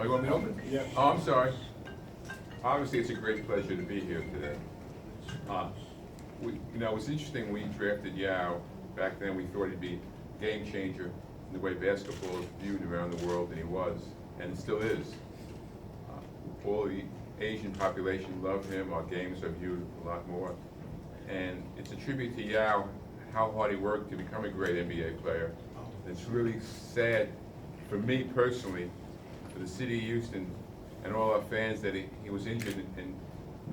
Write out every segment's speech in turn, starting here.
Oh, you want me to open? Yeah. Oh, I'm sorry. Obviously, it's a great pleasure to be here today. It's interesting, we drafted Yao. Back then, we thought he'd be a game changer in the way basketball is viewed around the world, and he was, and it still is. All the Asian population love him. Our games are viewed a lot more. And it's a tribute to Yao, how hard he worked to become a great NBA player. And it's really sad for me personally, for the city of Houston, and all our fans that he was injured and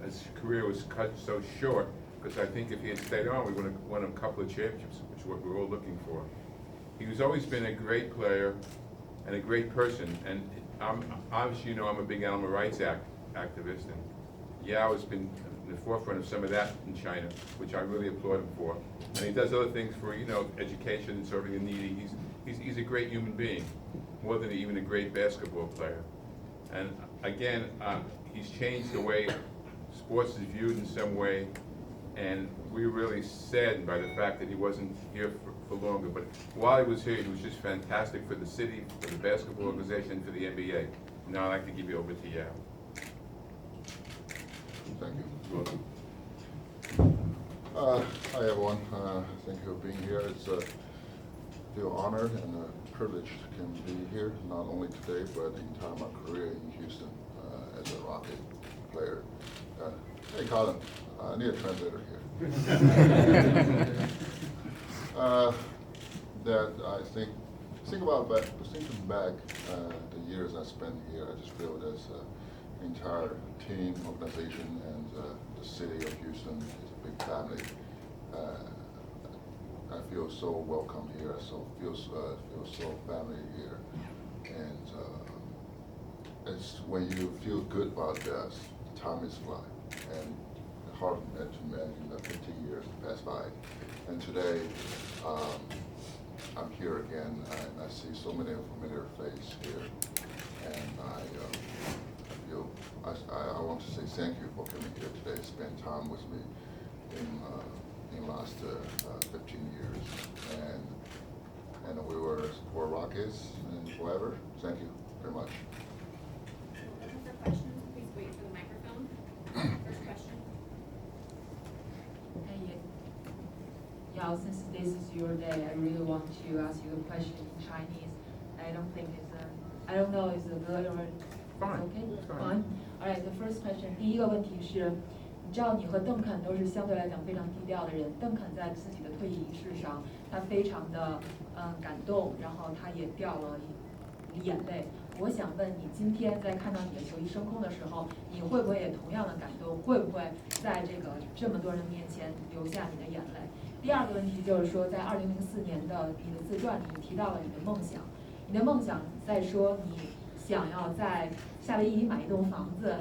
his career was cut so short, because I think if he had stayed on, we would have won a couple of championships, which is what we're all looking for. He's always been a great player and a great person, and obviously, I'm a big animal rights activist, and Yao has been in the forefront of some of that in China, which I really applaud him for. And he does other things for, education and serving the needy. He's a great human being, more than even a great basketball player. And again, he's changed the way sports is viewed in some way, and we're really saddened by the fact that he wasn't here for longer. But while he was here, he was just fantastic for the city, for the basketball organization, and for the NBA. Now I'd like to give you over to Yao. Thank you. You're welcome. Hi everyone. Thank you for being here. It's feel honored and a privilege to be here, not only today but the entire my career in Houston as a Rocket player. Hey Colin, I need a translator here. That I thinking back the years I spent here, I just feel there's an entire team, organization, and the city of Houston is a big family. I feel so welcome here. Feel so family here, and it's when you feel good about this, time is flying, and hard to imagine that 15 years pass by, and today I'm here again, and I see so many familiar faces here, and I want to say thank you for coming here today, spend time with me in last 15 years, and we were support Rockets and forever. Thank you very much. Open for questions, please wait for the microphone. First question. Hey, Yao, since this is your day, I really want to ask you a question in Chinese. I don't know is it good or Fine. okay? Fine. All right, the first question. 第一个问题是，你知道你和邓肯都是相对来讲非常低调的人。邓肯在自己的退役仪式上，他非常的感动，然后他也掉了眼泪。我想问你，今天在看到你的球衣升空的时候，你会不会也同样的感动？会不会在这么多人面前流下你的眼泪？第二个问题就是说，在2004年的你的自传里，你提到了你的梦想。你的梦想在说你想要在夏威夷买一栋房子，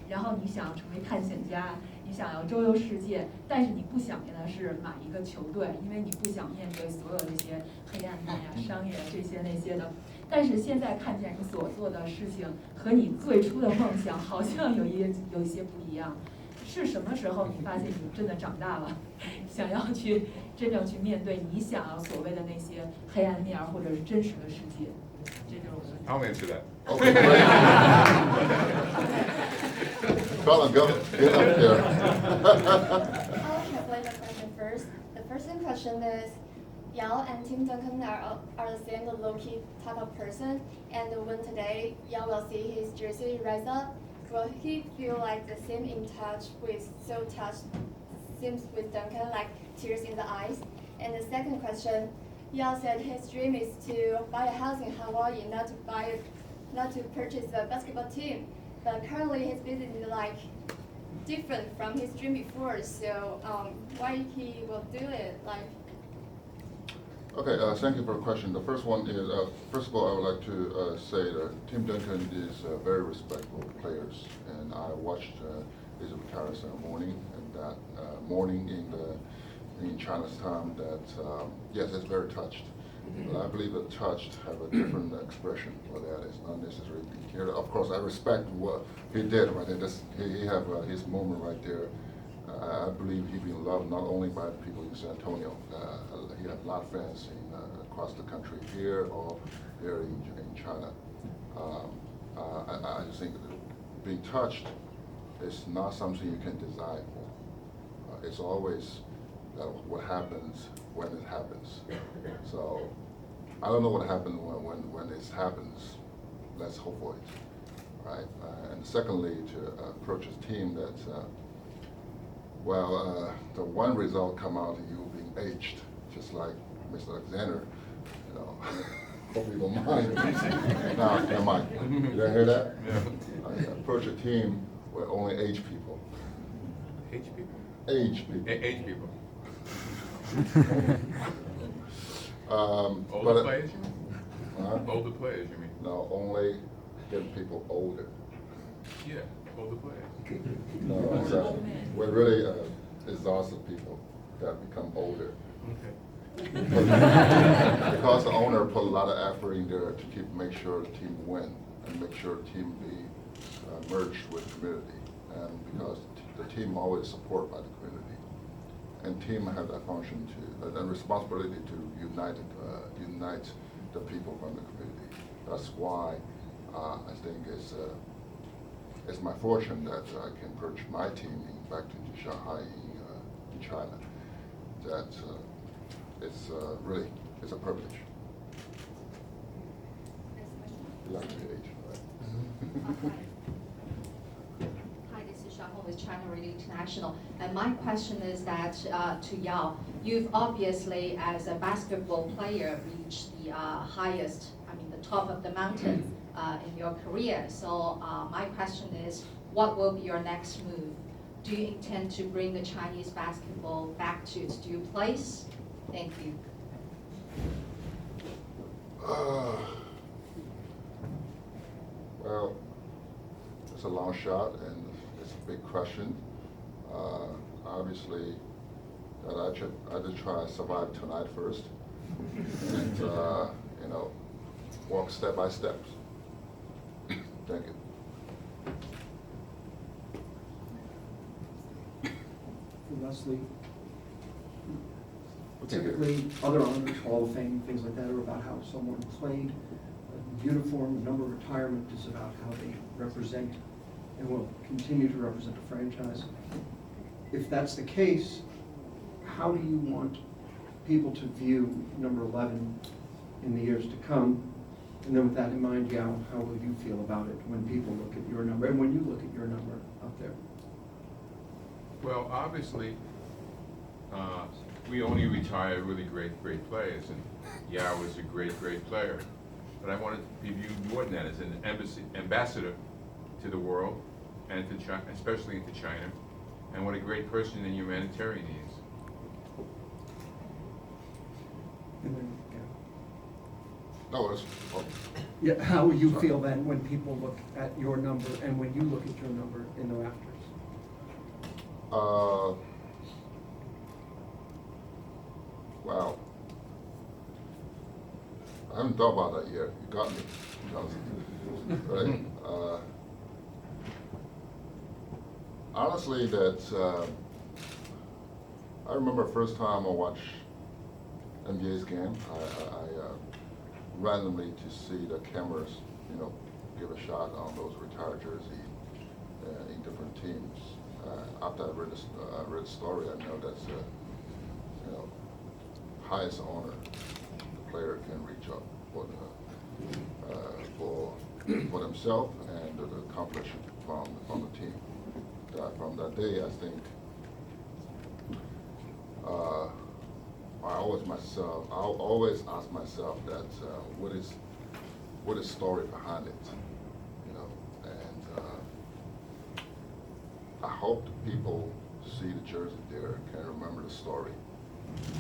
然后你想成为探险家，你想要周游世界，但是你不想的是买一个球队，因为你不想面对所有这些黑暗面呀、商业这些那些的。但是现在看见你所做的事情和你最初的梦想好像有一些不一样。是什么时候你发现你真的长大了，想要去真正去面对你想要所谓的那些黑暗面或者是真实的世界？这就是我的问题。I'll answer that. Okay, great. Colin, go. Get up here. I'll translate the question first. The first question is, Yao and Tim Duncan are the same low-key type of person, and when today Yao will see his jersey rise up, will he feel like the same in touch with seems with Duncan, like tears in the eyes? And the second question, Yao said his dream is to buy a house in Hawaii, not to purchase a basketball team. But currently his business is like different from his dream before. So why he will do it? Like. Okay, thank you for the question. The first one is, first of all, I would like to say that Tim Duncan is very respectful players, and I watched his retirement ceremony, and that morning in China's time, that yes, it's very touched. But I believe that touched have a different expression for that. It's not necessarily here. Of course, I respect what he did right there. He have his moment right there. I believe he been loved not only by the people in San Antonio. He had a lot of fans across the country here or there in China. I just think that being touched is not something you can design for. It's always what happens when it happens. So I don't know what happens when this happens. Let's hope for it, right? And secondly, to approach a team that's, the one result come out of you being aged, just like Mr. Alexander, you know. Hope you don't mind. No, never mind. Did I hear that? Yeah. I approach a team with only age people. Age people? Age people. Age people. But, Older players, you mean? huh? Older players, you mean? No, only getting people older. Yeah, older players. No, it's, we're really exhausted people that become older. Okay. Because the owner put a lot of effort in there to make sure the team win and make sure the team be merged with the community, and because the team always supported by the community, and team have that function to and responsibility to unite the people from the community. That's why I think it's my fortune that I can purchase my team back to Shanghai in China. That it's really, it's a privilege. Next question. Like the age, right? Hi, this is Xiaohong with China Radio International. And my question is that to Yao, you've obviously, as a basketball player, reached the the top of the mountain in your career. So my question is, what will be your next move? Do you intend to bring the Chinese basketball back to its due place? Thank you. Well, it's a long shot and it's a big question. Obviously, that I just try to survive tonight first, and walk step by step. Thank you. For Leslie, Okay, good. typically, other honors, Hall of Fame, things like that are about how someone played. Uniform, the number of retirement is about how they represent and will continue to represent the franchise. If that's the case, how do you want people to view number 11 in the years to come? And then with that in mind, Yao, how will you feel about it when people look at your number and when you look at your number up there? Well, obviously, we only retire really great players, and Yao is a great player. But I wanted to be viewed more than that as an ambassador to the world, and to China, especially into China, and what a great person and humanitarian he is. And then, No, it's, yeah, how will you Sorry. feel then when people look at your number and when you look at your number in the rafters? Wow. I haven't thought about that yet. You got me, Johnson. Right? Honestly, I remember first time I watched NBA's game. I randomly to see the cameras, give a shot on those retired jerseys in different teams. After I read the story, I know that's highest honor the player can reach up for themselves and the accomplishment from the team. From that day, I think I'll always ask myself that what is the story behind it, and I hope the people see the jersey there can remember the story.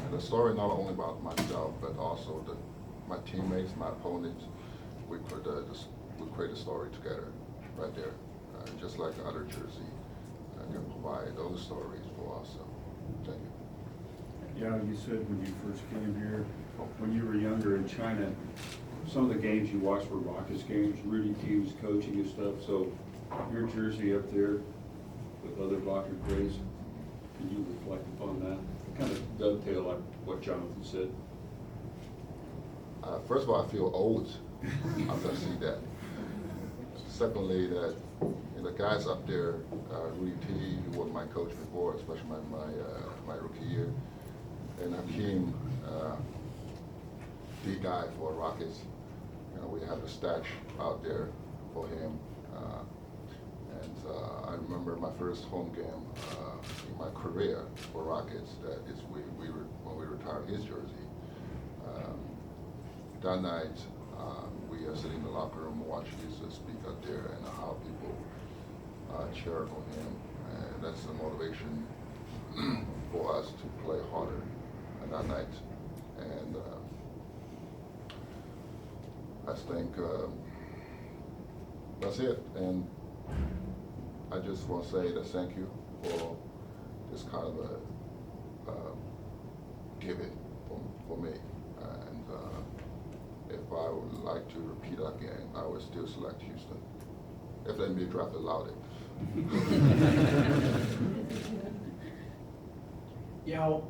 And the story not only about myself, but also my teammates, my opponents. We create a story together, right there, just like the other jersey can provide those stories for us. So, thank you. Yeah, you said when you first came here, when you were younger in China, some of the games you watched were raucous games, Rudy Key was coaching and stuff, so your jersey up there with other Rocker greats, can you reflect upon that? Kind of dovetail like what Jonathan said. First of all, I feel old after I see that. secondly, that the guys up there, Rudy T, who was my coach before, especially my rookie year, and Hakeem, the guy for Rockets. We have a stash out there for him. I remember my first home game in my career for Rockets. That is, when we retired his jersey. That night, we are sitting in the locker room, watching his speak up there, and how people cheer for him, and that's the motivation for us to play harder that night. And I think that's it. And I just want to say that thank you for this kind of a giving for me. And if I would like to repeat again, I would still select Houston, if the NBA draft allowed it. Yao,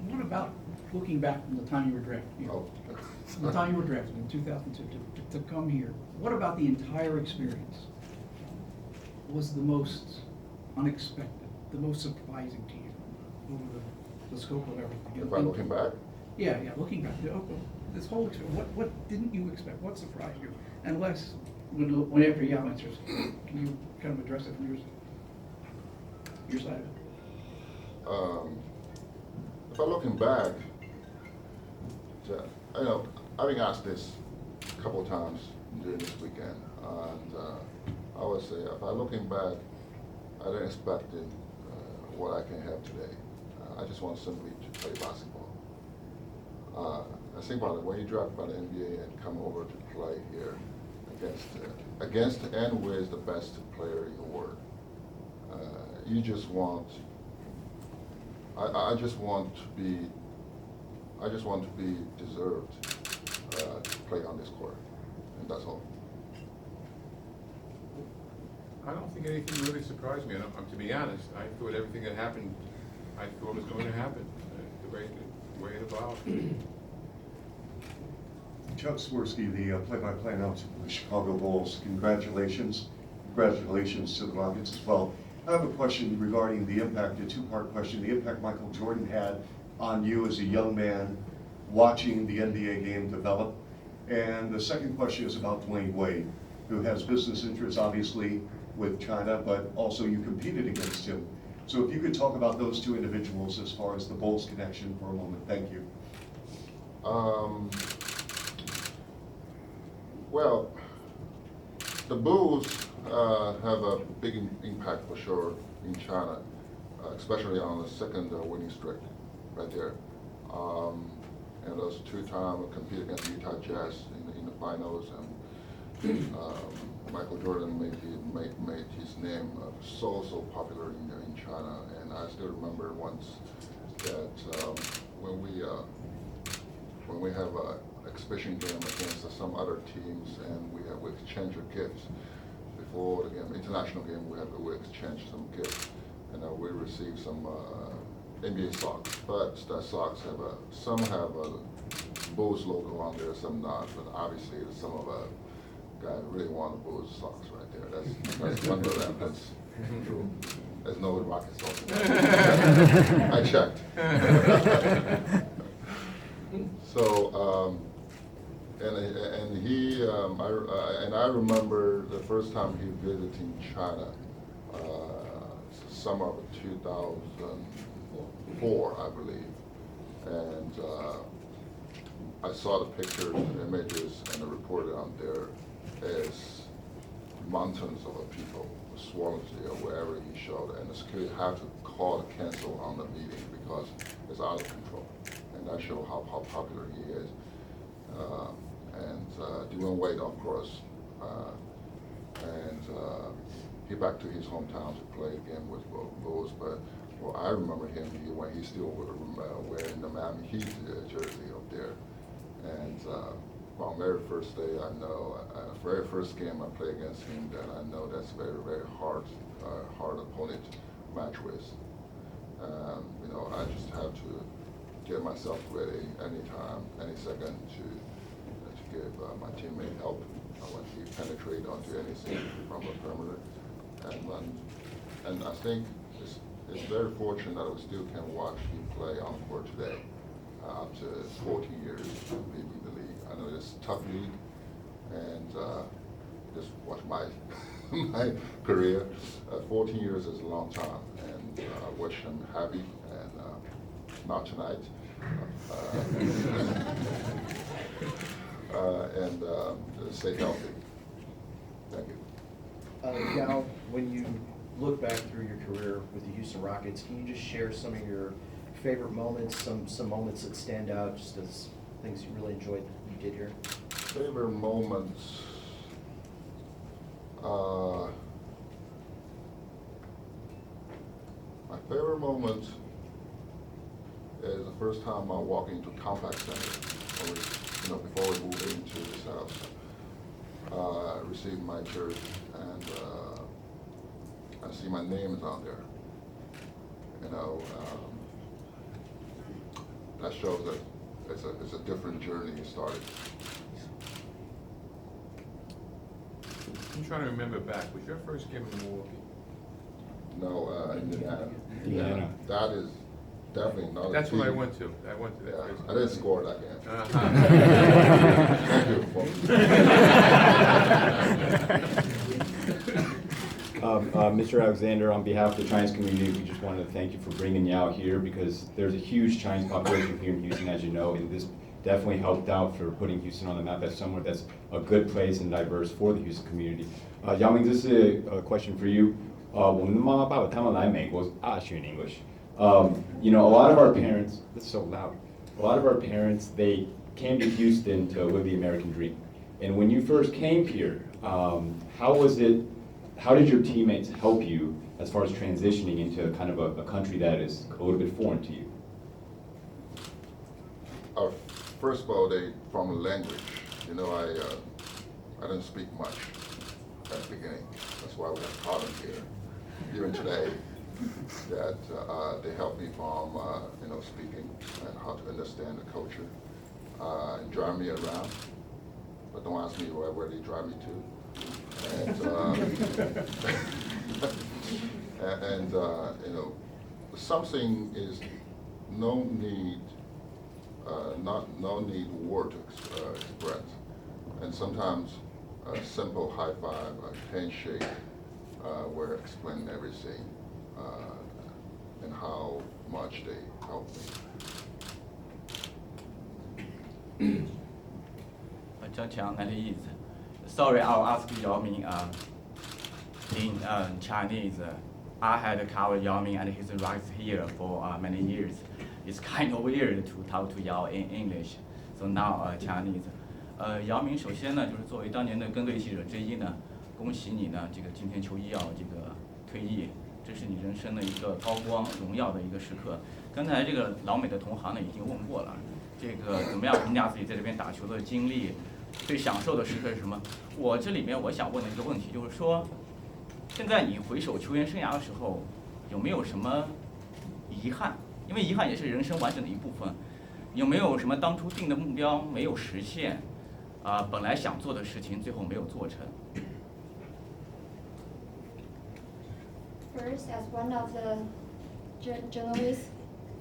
what about looking back from the time you were drafted? Oh. From the time you were drafted in 2002 to come here, what about the entire experience was the most unexpected, the most surprising to you over the scope of everything? If I'm looking back? Yeah, looking back. This whole experience, what didn't you expect? What surprised you? And Les, when after Yao answers, can you kind of address it from your side of it? If I'm looking back, I've been asked this a couple of times during this weekend, and I would say, if I'm looking back, I didn't expect what I can have today. I just want simply to play basketball. I think about it, when you draft by the NBA and come over to play here against and with the best player in the world, you just want. I just want to be deserved to play on this court, and that's all. I don't think anything really surprised me. To be honest, I thought everything that happened, I thought was going to happen, the way it evolved. Chuck Swirsky, the play-by-play announcer for the Chicago Bulls. Congratulations. Congratulations to the Rockets as well. I have a question regarding the impact, a two-part question, the impact Michael Jordan had on you as a young man watching the NBA game develop. And the second question is about Dwayne Wade, who has business interests, obviously, with China, but also you competed against him. So if you could talk about those two individuals as far as the Bulls connection for a moment. Thank you. Well, the Bulls have a big impact for sure in China, especially on the second winning streak right there. And those 2 times compete against Utah Jazz in the finals, and Michael Jordan made his name so popular in China. And I still remember once that when we have a exhibition game against some other teams, and we exchange gifts before the game, international game. We exchange some gifts, and we receive some NBA socks. But the socks some have a Bulls logo on there, some not. But obviously, some of the guys really want the Bulls socks right there. That's one of them. That's true. There's no Rockets socks. I checked. So, I remember the first time he visited China, summer of 2004, I believe, and I saw the pictures and images, and the reported on there as mountains of people swarmed there wherever he showed, and the security had to call to cancel on the meeting because it's out of control. And that shows how popular he is. Dwayne Wade, of course, he back to his hometown to play again with Bulls. But I remember him when he still wearing the Miami Heat jersey up there. And on the very first day, I know, very first game I played against him, then I know that's very, very hard opponent to match with. I just have to get myself ready anytime, any second to give my teammate help when he penetrate onto anything from the perimeter. And I think it's very fortunate that we still can watch him play on court today after 14 years leaving the league. I know it's a tough league, and just watch my my career. 14 years is a long time, and I wish him happy, and not tonight. And stay healthy. Thank you. Yao, when you look back through your career with the Houston Rockets, can you just share some of your favorite moments, some moments that stand out, just as things you really enjoyed that you did here? Favorite moments. My favorite moment is the first time I walk into Complex Center, before we moved into this house. Received my jersey, and I see my name is on there. That shows that it's a different journey started. I'm trying to remember back. Was your first game in Milwaukee? No, Indiana. Indiana. That is definitely not. That's a what I team. went to. I went to that Yeah, first I game. didn't score that game. Thank you. Mr. Alexander, on behalf of the Chinese community, we just wanted to thank you for bringing Yao here, because there's a huge Chinese population here in Houston, as you know, and this definitely helped out for putting Houston on the map as somewhere that's a good place and diverse for the Houston community. Yao Ming, this is a question for you. 我们的妈妈爸爸他们来美国学 English. A lot of our parents, it's so loud. A lot of our parents, they came to Houston to live the American dream. And when you first came here, how was it? How did your teammates help you as far as transitioning into kind of a country that is a little bit foreign to you? First of all, from the language, I didn't speak much at the beginning. That's why we have Colin here. Even today, that they help me from speaking and how to understand the culture, and drive me around. But don't ask me where they drive me to. And something is no need word to express, and sometimes a simple high five, a handshake, will explain everything, and how much they help me. Sorry, I'll ask Yao Ming in Chinese. I had covered Yao Ming and his rights here for many years. It's kind of weird to talk to Yao in English, so now Chinese. 姚明首先呢，就是作为当年的跟队记者之一呢，恭喜你呢，这个今天球衣要这个退役，这是你人生的一个高光荣耀的一个时刻。刚才这个老美的同行呢已经问过了，这个怎么样评价自己在这边打球的经历？最享受的时刻是什么？我这里面我想问的一个问题就是说，现在你回首球员生涯的时候，有没有什么遗憾？因为遗憾也是人生完整的一部分。有没有什么当初定的目标没有实现？本来想做的事情最后没有做成。First, as one of the journalists,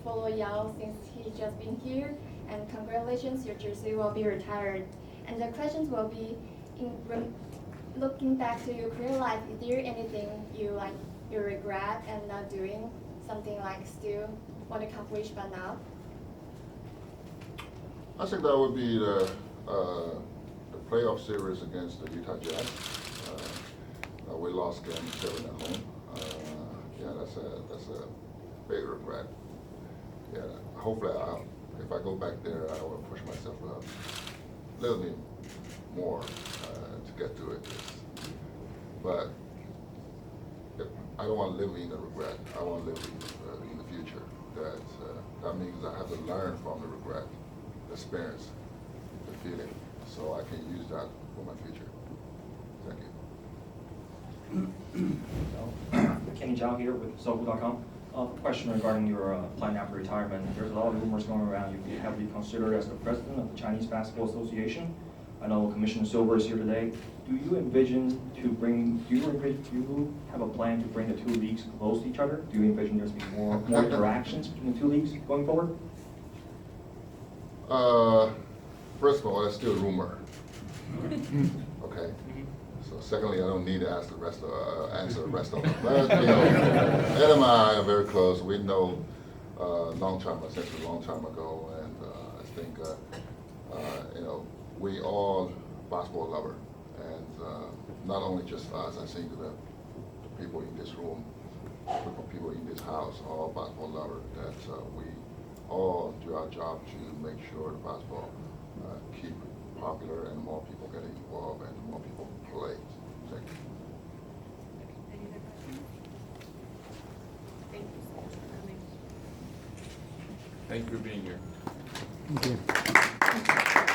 follow Yao since he just been here, and congratulations, your jersey will be retired. And the questions will be, looking back to your career life, is there anything you regret and not doing, something like still want to accomplish but now? I think that would be the playoff series against the Utah Jazz. We lost game 7 at home. Yeah, that's a big regret. Yeah, hopefully if I go back there, I will push myself a little bit more to get to it. But I don't want to live in the regret. I want to live in the future. That means I have to learn from the regret, the experience, the feeling, so I can use that for my future. Thank you. Kenny Zhao here with Sohu.com. Question regarding your plan after retirement. There's a lot of rumors going around. You have to be considered as the president of the Chinese Basketball Association. I know Commissioner Silver is here today. Do you have a plan to bring the two leagues close to each other? Do you envision there's be more interactions between the two leagues going forward? First of all, that's still a rumor. Okay. So secondly, I don't need to ask answer the rest of them. But, Ed and I are very close. We know since a long time ago, and I think we all basketball lover, and not only just us. I think the people in this room, the people in this house, are all basketball lover. That we all do our job to make sure the basketball keep popular and more people get involved and more people play. Thank you. Any other questions? Thank you so much for coming. Thank you for being here. Thank you.